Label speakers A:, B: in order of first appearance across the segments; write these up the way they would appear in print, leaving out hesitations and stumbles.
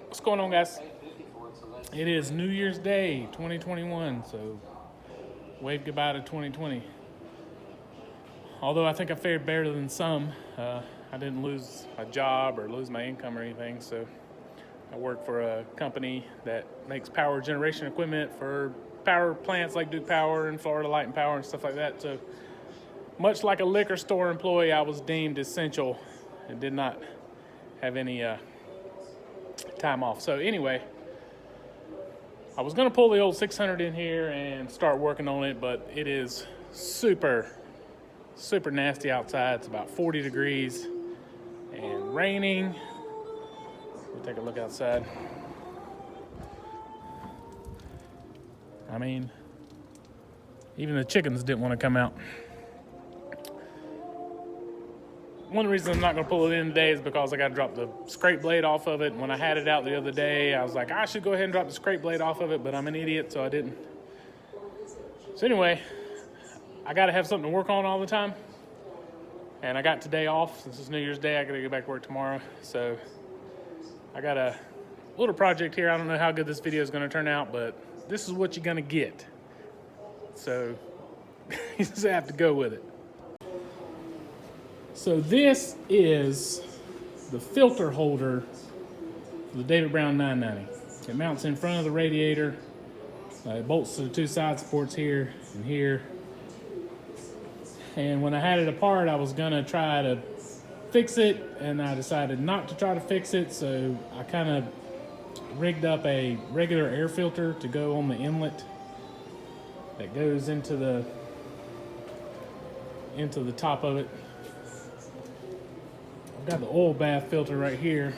A: What's going on, guys? It is New Year's Day 2021, so wave goodbye to 2020. Although I think I fared better than some. I didn't lose my job or lose my income or anything, so I work for a company that makes power generation equipment for power plants like Duke Power and Florida Light and Power and stuff like that. So much like a liquor store employee, I was deemed essential and did not have any time off. So anyway, I was going to pull the old 600 in here and start working on it, but it is super nasty outside. It's about 40 degrees and raining. We'll take a look outside. I mean, even the chickens didn't want to come out. One reason I'm not going to pull it in today is because I got to drop the scrape blade off of it. When I had it out the other day, I was like, I should go ahead and drop the scrape blade off of it, but I'm an idiot, so I didn't. So anyway, I got to have something to work on all the time. And I got today off. Since it's New Year's Day, I got to go back to work tomorrow. So I got a little project here. I don't know how good this video is going to turn out, but this is what you're going to get. So you just have to go with it. So this is the filter holder for the David Brown 990. It mounts in front of the radiator. It bolts to the two side supports here and here. And when I had it apart, I was gonna try to fix it, and I decided not to try to fix it. So I kind of rigged up a regular air filter to go on the inlet that goes into the top of it. Got the oil bath filter right here,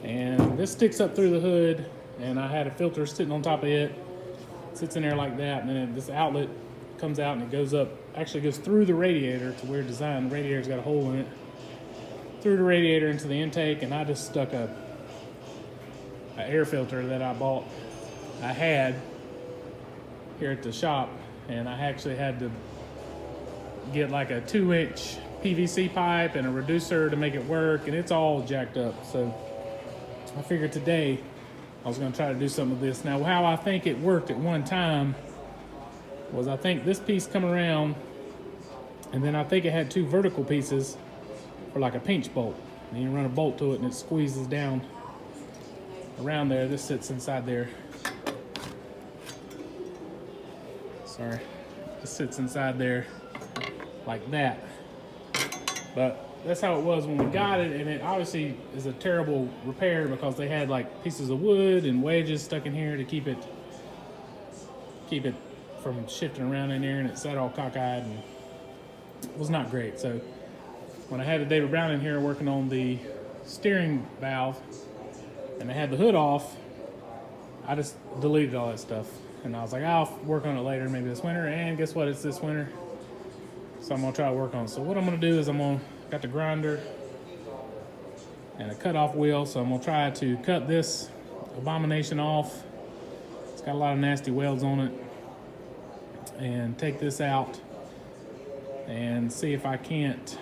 A: and this sticks up through the hood, and I had a filter sitting on top of it. Sits in there like that, and then this outlet comes out and it goes up, actually goes through the radiator to where designed. The radiator's got a hole in it, through the radiator into the intake, and I just stuck a air filter that I had here at the shop, and I actually had to get like a 2-inch PVC pipe and a reducer to make it work, and it's all jacked up. So I figured today I was going to try to do some of this. Now, how I think it worked at one time was I think this piece come around, and then I think it had two vertical pieces for like a pinch bolt. And you run a bolt to it and it squeezes down around there. This sits inside there. Sorry. This sits inside there like that. But that's how it was when we got it, and it obviously is a terrible repair because they had like pieces of wood and wedges stuck in here to keep it from shifting around in there, and it sat all cockeyed and it was not great. So when I had the David Brown in here working on the steering valve and I had the hood off, I just deleted all that stuff, and I was like, I'll work on it later, maybe this winter. And guess what? It's this winter. So I'm gonna try to work on it. So what I'm gonna do is got the grinder and a cutoff wheel. So I'm gonna try to cut this abomination off. It's got a lot of nasty welds on it. And take this out and see if I can't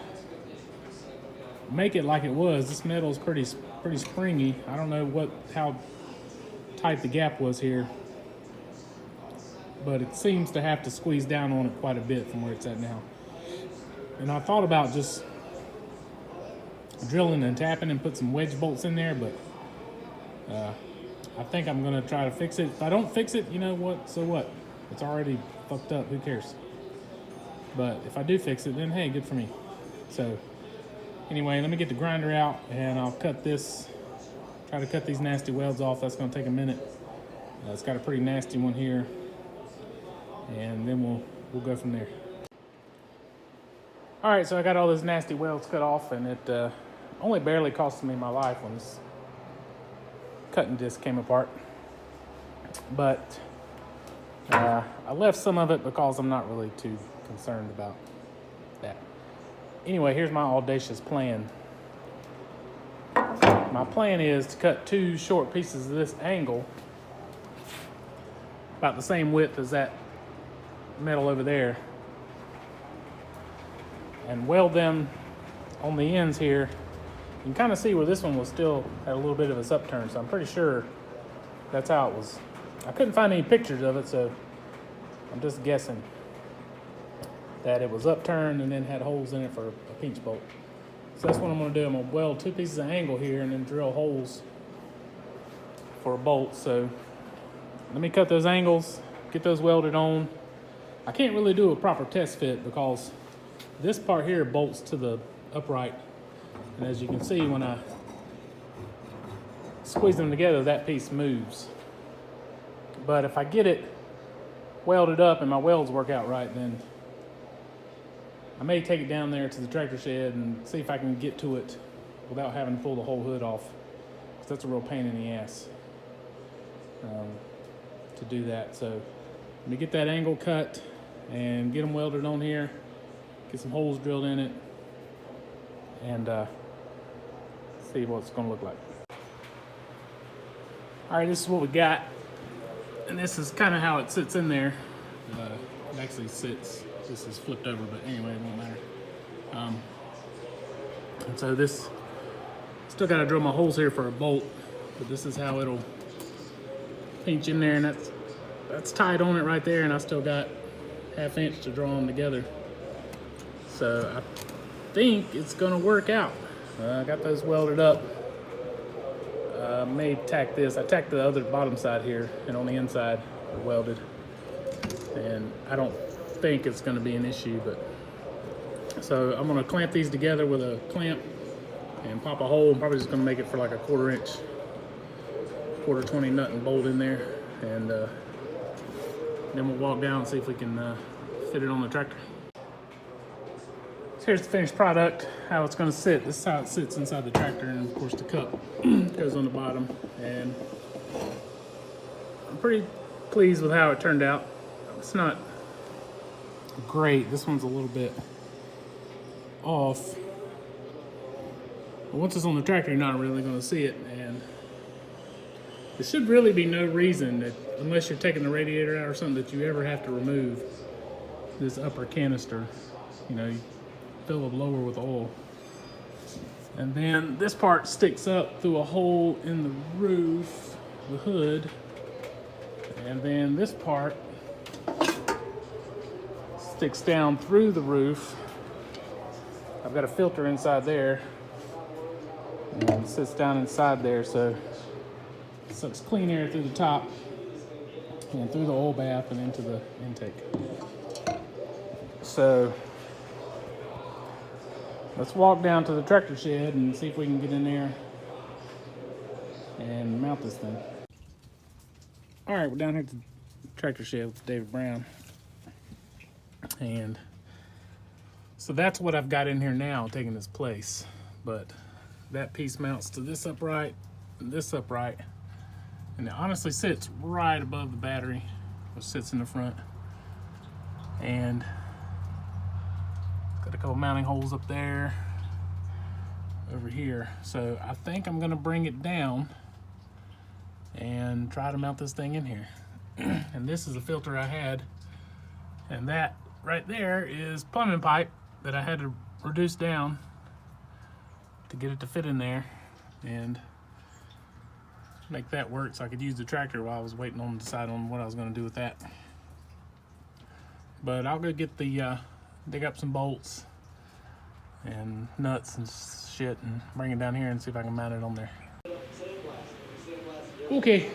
A: make it like it was. This metal is pretty springy. I don't know how tight the gap was here, but it seems to have to squeeze down on it quite a bit from where it's at now. And I thought about just drilling and tapping and put some wedge bolts in there, but I think I'm gonna try to fix it. If I don't fix it, you know what, so what? It's already fucked up, who cares? But if I do fix it, then hey, good for me. So anyway, let me get the grinder out and I'll try to cut these nasty welds off. That's gonna take a minute. It's got a pretty nasty one here, and then we'll go from there. All right, so I got all those nasty welds cut off, and it only barely cost me my life when this cutting disc came apart. But I left some of it because I'm not really too concerned about that. Anyway, here's my audacious plan. My plan is to cut two short pieces of this angle, about the same width as that metal over there, and weld them on the ends here can kind of see where this one was still at a little bit of its upturn, so I'm pretty sure that's how it was. I couldn't find any pictures of it, so I'm just guessing that it was upturned and then had holes in it for a pinch bolt. So that's what I'm going to do. I'm going to weld 2 pieces of angle here and then drill holes for a bolt. So let me cut those angles, get those welded on. I can't really do a proper test fit because this part here bolts to the upright. And as you can see, when I squeeze them together, that piece moves. But if I get it welded up and my welds work out right, then I may take it down there to the tractor shed and see if I can get to it without having to pull the whole hood off, because that's a real pain in the ass to do that. So let me get that angle cut and get them welded on here, get some holes drilled in it, and see what it's going to look like. All right, this is what we got, and this is kind of how it sits in there. It actually sits. This is flipped over, but anyway, it won't matter. And so this, still got to drill my holes here for a bolt, but this is how it'll pinch in there, and that's tight on it right there, and I still got 1/2 inch to draw them together. So I think it's gonna work out. I got those welded up. May tack this. I tacked the other bottom side here, and on the inside welded. And I don't think it's going to be an issue, but so I'm going to clamp these together with a clamp and pop a hole. I'm probably just going to make it for like a 1/4 inch, 1/4 20 nut and bolt in there, and then we'll walk down and see if we can fit it on the tractor. So here's the finished product, how it's going to sit. This is how it sits inside the tractor, and of course the cup goes on the bottom, and I'm pretty pleased with how it turned out. It's not great. This one's a little bit off. But once it's on the tractor, you're not really going to see it. And there should really be no reason that, unless you're taking the radiator out or something, that you ever have to remove this upper canister. You know, you fill the blower with oil. And then this part sticks up through a hole in the roof, the hood. And then this part sticks down through the roof. I've got a filter inside there, and it sits down inside there, so it sucks clean air through the top and through the oil bath and into the intake. So let's walk down to the tractor shed and see if we can get in there and mount this thing. All right, we're down here at the tractor shed with David Brown. And so that's what I've got in here now, taking this place. But that piece mounts to this upright and this upright. And it honestly sits right above the battery, which sits in the front. And got a couple mounting holes up there, over here. So I think I'm gonna bring it down and try to mount this thing in here. And this is a filter I had, and that right there is plumbing pipe that I had to reduce down to get it to fit in there and make that work so I could use the tractor while I was waiting on to decide on what I was going to do with that. But I'll go get the dig up some bolts and nuts and shit and bring it down here and see if I can mount it on there. Okay,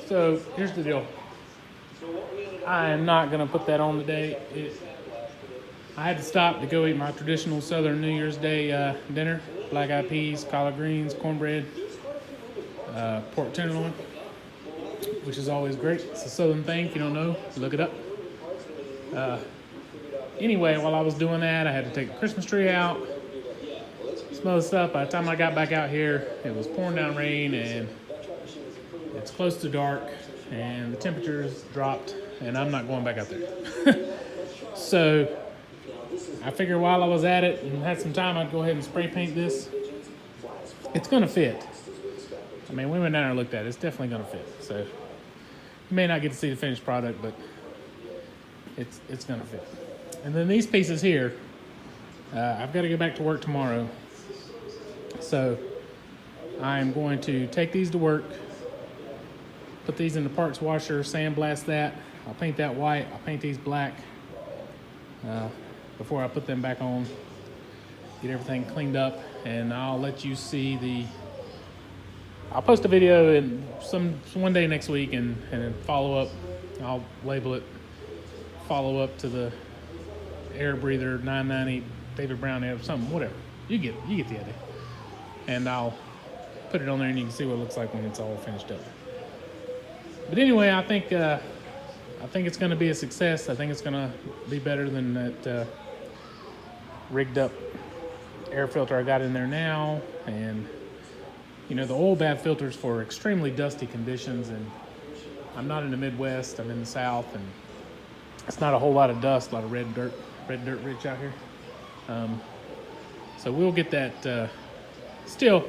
A: so here's the deal. I am not gonna put that on today. I had to stop to go eat my traditional Southern New Year's Day dinner: black-eyed peas, collard greens, cornbread, pork tenderloin, which is always great. It's a Southern thing. If you don't know, look it up. Anyway, while I was doing that, I had to take the Christmas tree out, some other stuff. By the time I got back out here, it was pouring down rain, and it's close to dark, and the temperatures dropped, and I'm not going back out there. So I figured while I was at it and had some time, I'd go ahead and spray paint this. It's gonna fit. I mean, we went down there and looked at it. It's definitely gonna fit. So you may not get to see the finished product, but it's gonna fit. And then these pieces here, I've got to go back to work tomorrow. So I'm going to take these to work, put these in the parts washer, sandblast that. I'll paint that white. I'll paint these black before I put them back on. Get everything cleaned up, and I'll let you see the. I'll post a video in one day next week, and then follow up. I'll label it follow up to the air breather 990 David Brown air, something, whatever. You get the idea. And I'll put it on there, and you can see what it looks like when it's all finished up. But anyway, I think it's going to be a success. I think it's going to be better than that rigged up air filter I got in there now. And you know, the oil bath filters for extremely dusty conditions, and I'm not in the Midwest, I'm in the South, and it's not a whole lot of dust, a lot of red dirt rich out here. So we'll get that. I still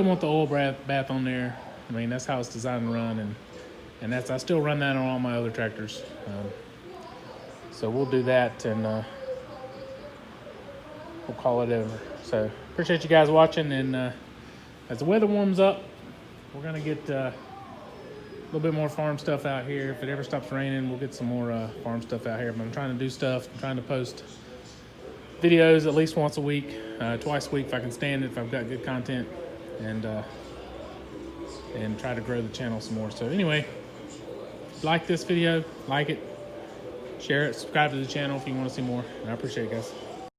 A: want the oil bath on there. I mean, that's how it's designed to run, and I still run that on all my other tractors. So we'll do that, and we'll call it over. So appreciate you guys watching, and as the weather warms up, we're gonna get a little bit more farm stuff out here. If it ever stops raining, we'll get some more farm stuff out here. But I'm trying to do stuff. I'm trying to post videos at least once a week, twice a week if I can stand it, if I've got good content, and try to grow the channel some more. So anyway, like this video, like it, share it, subscribe to the channel if you want to see more. And I appreciate it, guys.